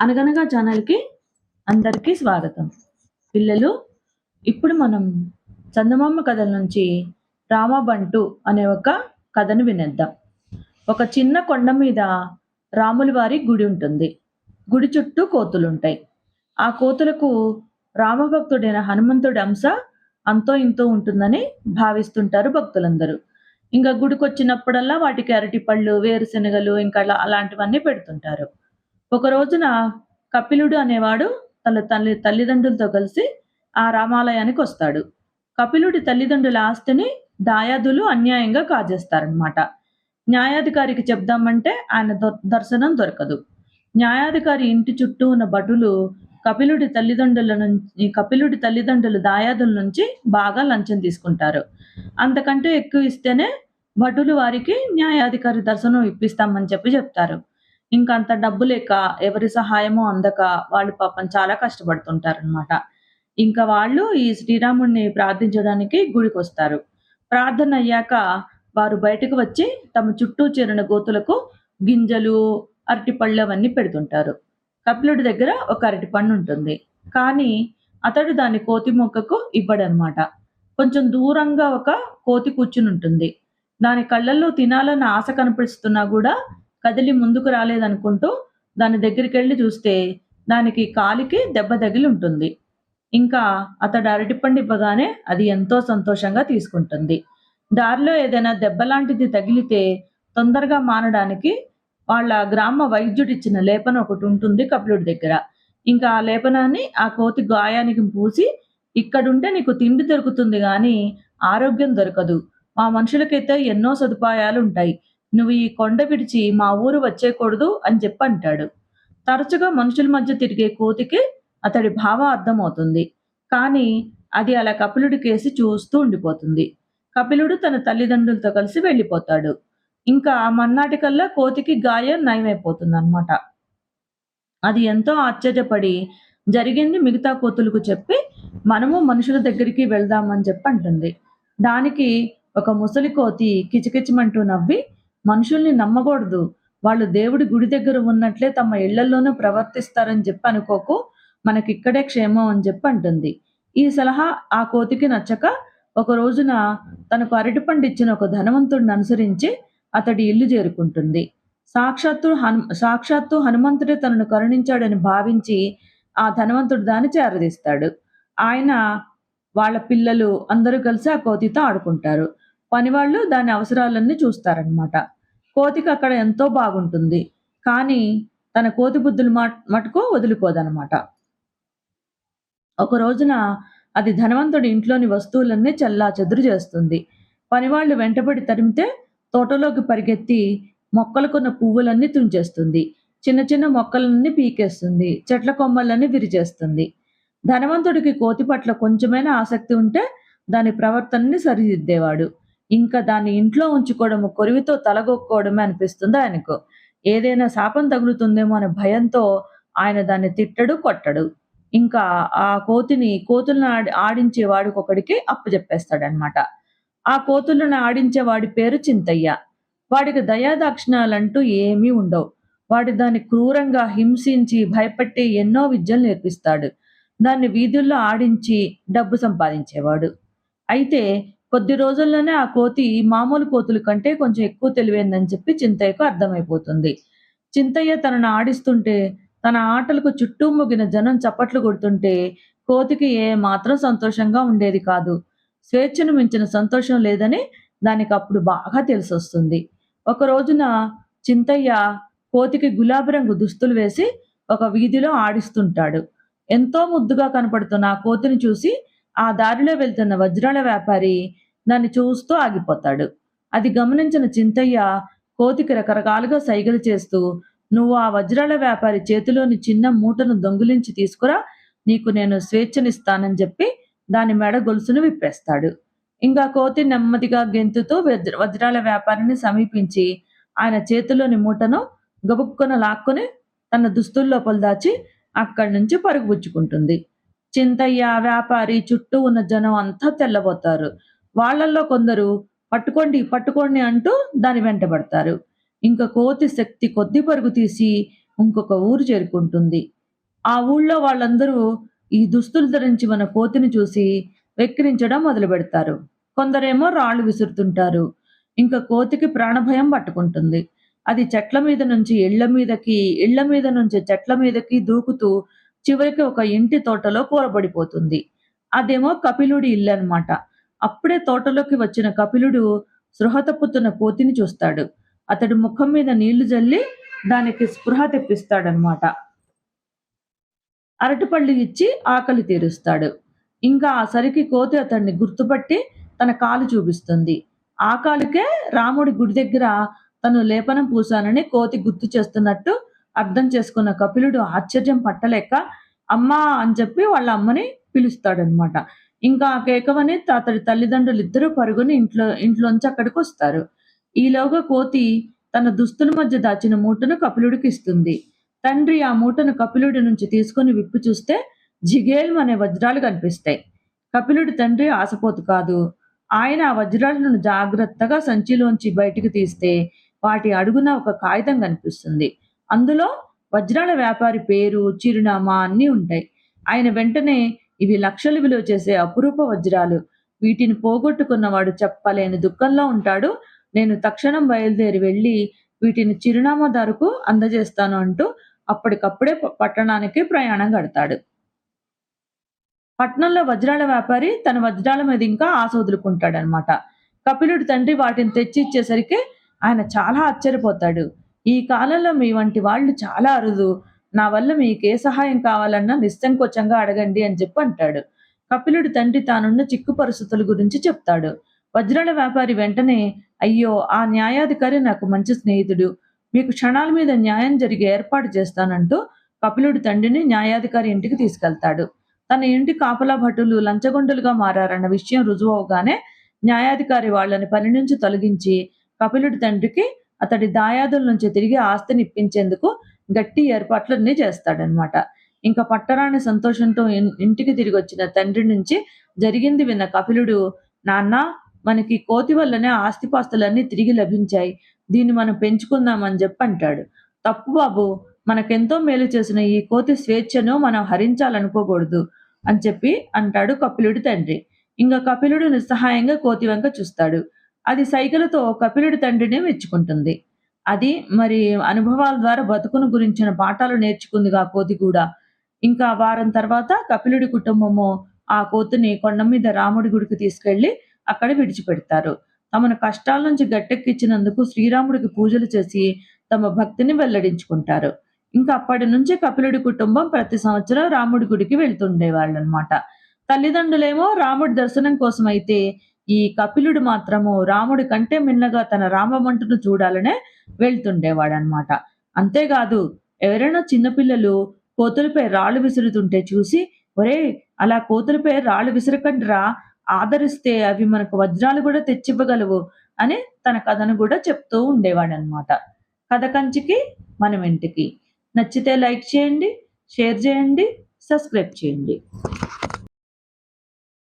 అనగనగా ఛానల్‌కి అందరికీ స్వాగతం. పిల్లలు, ఇప్పుడు మనం చందమామ కథల నుంచి 'రామబంటు' అనే ఒక కథను వినేద్దాం. ఒక చిన్న కొండ మీద రాముల వారి గుడి ఉంటుంది. గుడి చుట్టూ కోతులుంటాయి. ఆ కోతులకు రామభక్తుడైన హనుమంతుడి అంశ అంతో ఇంతో ఉంటుందని భావిస్తుంటారు భక్తులందరూ. ఇంక గుడికొచ్చినప్పుడల్లా వాటికి అరటిపళ్ళు, వేరుశనగలు ఇంకా అలాంటివన్నీ పెడుతుంటారు. ఒక రోజున కపిలుడు అనేవాడు తన తల్లిదండ్రులతో కలిసి ఆ రామాలయానికొస్తాడు. కపిలుడి తల్లిదండ్రుల ఆస్తిని దాయాదులు అన్యాయంగా కాజేస్తారనమాట. న్యాయాధికారికి చెప్దామంటే ఆయన దర్శనం దొరకదు. న్యాయాధికారి ఇంటి చుట్టూ ఉన్న భటులు కపిలుడి తల్లిదండ్రులు దాయాదుల నుంచి బాగా లంచం తీసుకుంటారు. అంతకంటే ఎక్కువ ఇస్తేనే భటులు వారికి న్యాయాధికారి దర్శనం ఇప్పిస్తామని చెప్తారు. ఇంకంత డబ్బు లేక, ఎవరి సహాయమూ అందక వాళ్ళు పాపం చాలా కష్టపడుతుంటారనమాట. ఇంక వాళ్ళు ఈ శ్రీరాముడిని ప్రార్థించడానికి గుడికొస్తారు. ప్రార్థనయ్యాక వారు బయటకు వచ్చి తమ చుట్టూ చేరిన గోతులకు గింజలు, అరటిపళ్ళు అవన్నీ పెడుతుంటారు. కపిలుడి దగ్గర ఒక అరటిపండుంటుంది. కానీ అతడు దాన్ని కోతి మొక్కకు ఇవ్వడనమాట. కొంచెం దూరంగా ఒక కోతి కూర్చునుంటుంది. దాని కళ్ళల్లో తినాలన్న ఆశ కనిపిస్తున్నా గూడా కదిలి ముందుకు రాలేదనుకుంటూ దాని దగ్గరికెళ్లి చూస్తే దానికి కాలికి దెబ్బ తగిలి ఉంటుంది. ఇంకా అతడు అరటిపండు ఇవ్వగానే అది ఎంతో సంతోషంగా తీసుకుంటుంది. దారిలో ఏదైనా దెబ్బలాంటిది తగిలితే తొందరగా మానడానికి వాళ్ళ గ్రామ వైద్యుడిచ్చిన లేపనం ఒకటుంటుంది కపిలుడి దగ్గర. ఇంకా ఆ లేపనాన్ని ఆ కోతి గాయానికి పూసి, "ఇక్కడుంటే నీకు తిండి దొరుకుతుంది గానీ ఆరోగ్యం దొరకదు. మా మనుషులకైతే ఎన్నో సదుపాయాలుంటాయి. నువ్వు ఈ కొండ విడిచి మా ఊరు వచ్చేయకూడదు" అని అంటాడు. తరచుగా మనుషుల మధ్య తిరిగే కోతికి అతడి భావం అర్థమవుతుంది. కానీ అది అలా కపిలుడికేసి చూస్తూ ఉండిపోతుంది. కపిలుడు తన తల్లిదండ్రులతో కలిసి వెళ్ళిపోతాడు. ఇంకా మర్నాటికల్లా కోతికి గాయం నయమైపోతుందనమాట. అది ఎంతో ఆశ్చర్యపడి జరిగింది మిగతా కోతులకు చెప్పి, మనము మనుషుల దగ్గరికి వెళ్దామని అంటుంది. దానికి ఒక ముసలి కోతి కిచకిచమంటూ నవ్వి, "మనుషుల్ని నమ్మకూడదు. వాళ్ళు దేవుడి గుడి దగ్గర ఉన్నట్లే తమ ఇళ్లల్లోనూ ప్రవర్తిస్తారని అనుకోకు. మనకిక్కడే క్షేమం" అని అంటుంది. ఈ సలహా ఆ కోతికి నచ్చక ఒక రోజున తనకు అరటిపండిచ్చిన ఒక ధనవంతుడిని అనుసరించి అతడి ఇల్లు చేరుకుంటుంది. సాక్షాత్తు హనుమంతుడే తనను కరుణించాడని భావించి ఆ ధనవంతుడు దాన్ని చేరదీస్తాడు. ఆయన, వాళ్ళ పిల్లలు అందరూ కలిసి ఆ కోతితో ఆడుకుంటారు. పనివాళ్ళు దాని అవసరాలన్నీ చూస్తారనమాట. కోతికి అక్కడ ఎంతో బాగుంటుంది. కానీ తన కోతి బుద్ధులు మటుకు వదులుకోదనమాట. ఒక రోజున అది ధనవంతుడి ఇంట్లోని వస్తువులన్నీ చెల్లాచెదురు చేస్తుంది. పనివాళ్ళు వెంటబడి తరిమితే తోటలోకి పరిగెత్తి మొక్కలకున్న పువ్వులన్నీ తుంచేస్తుంది. చిన్న చిన్న మొక్కలన్నీ పీకేస్తుంది. చెట్ల కొమ్మలన్నీ విరిచేస్తుంది. ధనవంతుడికి కోతి పట్ల కొంచెమైనా ఆసక్తి ఉంటే దాని ప్రవర్తనని సరిదిద్దేవాడు. ఇంకా దాన్ని ఇంట్లో ఉంచుకోవడము, కొరివితో తలగొక్కోవడమే అనిపిస్తుంది ఆయనకు. ఏదైనా శాపం తగులుతుందేమో అనే భయంతో ఆయన దాన్ని తిట్టడు, కొట్టడు. ఇంకా ఆ కోతులను ఆడించే వాడికొకడికి అప్పజెప్పేస్తాడనమాట. ఆ కోతులను ఆడించే వాడి పేరు చింతయ్య. వాడికి దయాదాక్షిణ్యాలంటూ ఏమీ ఉండవు. వాడు దాన్ని క్రూరంగా హింసించి, భయపెట్టి ఎన్నో విద్యలు నేర్పిస్తాడు. దాన్ని వీధుల్లో ఆడించి డబ్బు సంపాదించేవాడు. అయితే కొద్ది రోజుల్లోనే ఆ కోతి మామూలు కోతుల కంటే కొంచెం ఎక్కువ తెలివైందని చింతయ్యకు అర్థమైపోతుంది. చింతయ్య తనను ఆడిస్తుంటే, తన ఆటలకు చుట్టూ మూగిన జనం చప్పట్లు కొడుతుంటే కోతికి ఏమాత్రం సంతోషంగా ఉండేది కాదు. స్వేచ్ఛను మించిన సంతోషం లేదని దానికప్పుడు బాగా తెలిసొస్తుంది. ఒక రోజున చింతయ్య కోతికి గులాబీ రంగు దుస్తులు వేసి ఒక వీధిలో ఆడిస్తుంటాడు. ఎంతో ముద్దుగా కనపడుతున్న ఆ కోతిని చూసి ఆ దారిలో వెళ్తున్న వజ్రాల వ్యాపారి దాన్ని చూస్తూ ఆగిపోతాడు. అది గమనించిన చింతయ్య కోతికి రకరకాలుగా సైగలు చేస్తూ, "నువ్వు ఆ వజ్రాల వ్యాపారి చేతిలోని చిన్న మూటను దొంగిలించి తీసుకురా, నీకు నేను స్వేచ్ఛనిస్తానని" దాని మెడ గొలుసును విప్పేస్తాడు. ఇంకా కోతి నెమ్మదిగా గెంతుతూ వజ్రాల వ్యాపారిని సమీపించి ఆయన చేతిలోని మూటను గబుక్కున లాక్కొని తన దుస్తుల లోపల దాచి అక్కడి నుంచి పరుగుపుచ్చుకుంటుంది. చింతయ్య, వ్యాపారి, చుట్టూ ఉన్న జనం అంతా తెల్లబోతారు. వాళ్ళల్లో కొందరు "పట్టుకోండి, పట్టుకోండి" అంటూ దాని వెంటబడతారు. ఇంక కోతి శక్తి కొద్దీ పరుగు తీసి ఇంకొక ఊరు చేరుకుంటుంది. ఆ ఊళ్ళో వాళ్ళందరూ ఈ దుస్తులు ధరించి మన కోతిని చూసి వెక్కిరించడం మొదలుపెడతారు. కొందరేమో రాళ్ళు విసురుతుంటారు. ఇంక కోతికి ప్రాణభయం పట్టుకుంటుంది. అది చెట్ల మీద నుంచి ఇళ్ళ మీదకి, ఇళ్ళ మీద నుంచి చెట్ల మీదకి దూకుతూ చివరికి ఒక ఇంటి తోటలో కూలబడిపోతుంది. అదేమో కపిలుడి ఇల్లనమాట. అప్పుడే తోటలోకి వచ్చిన కపిలుడు స్పృహ తప్పుతున్న కోతిని చూస్తాడు. అతడు ముఖం మీద నీళ్లు జల్లి దానికి స్పృహ తెప్పిస్తాడనమాట. అరటిపళ్ళు ఇచ్చి ఆకలి తీరుస్తాడు. ఇంకా ఆ సరికి కోతి అతన్ని గుర్తుపట్టి తన కాలు చూపిస్తుంది. ఆ కాలుకే రాముడి గుడి దగ్గర తను లేపనం పూశానని కోతి గుర్తు చేస్తున్నట్టు అర్థం చేసుకున్న కపిలుడు ఆశ్చర్యం పట్టలేక అమ్మా అని చెప్పి వాళ్ళ అమ్మని పిలుస్తాడనమాట. ఇంకా ఆ కేకవని అతడి తల్లిదండ్రులిద్దరూ పరుగుని ఇంట్లోంచి అక్కడికొస్తారు. ఈలోగా కోతి తన దుస్తుల మధ్య దాచిన మూటను కపిలుడికిస్తుంది. తండ్రి ఆ మూటను కపిలుడి నుంచి తీసుకొని విప్పి చూస్తే జిగేల్‌మనే వజ్రాలు కనిపిస్తాయి. కపిలుడి తండ్రి ఆశపోతు కాదు. ఆయన ఆ వజ్రాలను జాగ్రత్తగా సంచిలోంచి బయటికి తీస్తే వాటి అడుగున ఒక కాగితం కనిపిస్తుంది. అందులో వజ్రాల వ్యాపారి పేరు, చిరునామా అన్నీ ఉంటాయి. ఆయన వెంటనే ఇవి లక్షలు విలువ చేసే అపురూప వజ్రాలు. వీటిని పోగొట్టుకున్నవాడు చెప్పలేని దుఃఖంలో ఉంటాడు. నేను తక్షణం బయలుదేరి వెళ్లి వీటిని చిరునామాదారుకు అందజేస్తాను అంటూ అప్పటికప్పుడే పట్టణానికి ప్రయాణం గడతాడు. పట్నంలో వజ్రాల వ్యాపారి తన వజ్రాల మీద ఇంకా ఆశ వదులుకుంటాడనమాట. కపిలుడి తండ్రి వాటిని తెచ్చి ఇచ్చేసరికి ఆయన చాలా ఆశ్చర్యపోతాడు. "ఈ కాలంలో మీ వంటి వాళ్ళు చాలా అరుదు. నా వల్ల మీకే సహాయం కావాలన్నా నిస్సంకోచంగా అడగండి" అని చెప్పి అంటాడు. కపిలుడి తండ్రి తానున్న చిక్కు పరిస్థితుల గురించి చెప్తాడు. వజ్రాల వ్యాపారి వెంటనే "అయ్యో! ఆ న్యాయాధికారి నాకు మంచి స్నేహితుడు. మీకు క్షణాల మీద న్యాయం జరిగే ఏర్పాటు చేస్తానంటూ" కపిలుడి తండ్రిని న్యాయాధికారి ఇంటికి తీసుకెళ్తాడు. తన ఇంటి కాపలా భటులు లంచగొండులుగా మారారన్న విషయం రుజువవగానే న్యాయాధికారి వాళ్ళని పని నుంచి తొలగించి కపిలుడి తండ్రికి అతడి దాయాదుల నుంచి తిరిగి ఆస్తిని ఇప్పించేందుకు గట్టి ఏర్పాట్లన్నీ చేస్తాడనమాట. ఇంకా పట్టరాని సంతోషంతో ఇంటికి తిరిగొచ్చిన తండ్రి నుంచి జరిగింది విన్న కపిలుడు, నాన్నా, మనకి కోతి వల్లనే ఆస్తిపాస్తులన్నీ తిరిగి లభించాయి. దీన్ని మనం పెంచుకుందాం అని చెప్పి అంటాడు. తప్పు బాబు, మనకెంతో మేలు చేసిన ఈ కోతి స్వేచ్ఛను మనం హరించాలనుకోకూడదు అని చెప్పి అంటాడు కపిలుడి తండ్రి. ఇంక కపిలుడు నిస్సహాయంగా కోతి వంక చూస్తాడు. అది సైగలతో కపిలుడి తండ్రిని మెచ్చుకుంటుంది. అది మరి అనుభవాల ద్వారా బతుకును గురించిన పాఠాలు నేర్చుకుందిగా కోతి కూడా. ఇంకా వారం తర్వాత కపిలుడి కుటుంబము ఆ కోతిని కొండ మీద రాముడి గుడికి తీసుకెళ్ళి అక్కడ విడిచిపెడతారు. తమను కష్టాల నుంచి గట్టెక్కించినందుకు శ్రీరాముడికి పూజలు చేసి తమ భక్తిని వెల్లడించుకుంటారు. ఇంకా అప్పటి నుంచి కపిలుడి కుటుంబం ప్రతి సంవత్సరం రాముడి గుడికి వెళ్తుండేవాళ్ళనమాట. తల్లిదండ్రులేమో రాముడి దర్శనం కోసమైతే, ఈ కపిలుడు మాత్రము రాముడి కంటే మిన్నగా తన రామమంటును చూడాలనే వెళ్తుండేవాడనమాట. అంతేగాదు, ఎవరైనా చిన్న పిల్లలు కోతులపై రాళ్ళు విసురుతుంటే చూసి, "ఒరేయ్! అలా కోతులపై రాళ్ళు విసరకండ్రా! ఆదరిస్తే అవి మనకు వజ్రాలు గూడా తెచ్చివ్వగలవు" అని తన కథను గూడా చెప్తూ ఉండేవాడనమాట. కథ కంచికి మనమింటికి. నచ్చితే లైక్ చేయండి, షేర్ చేయండి, సబ్స్క్రైబ్ చేయండి.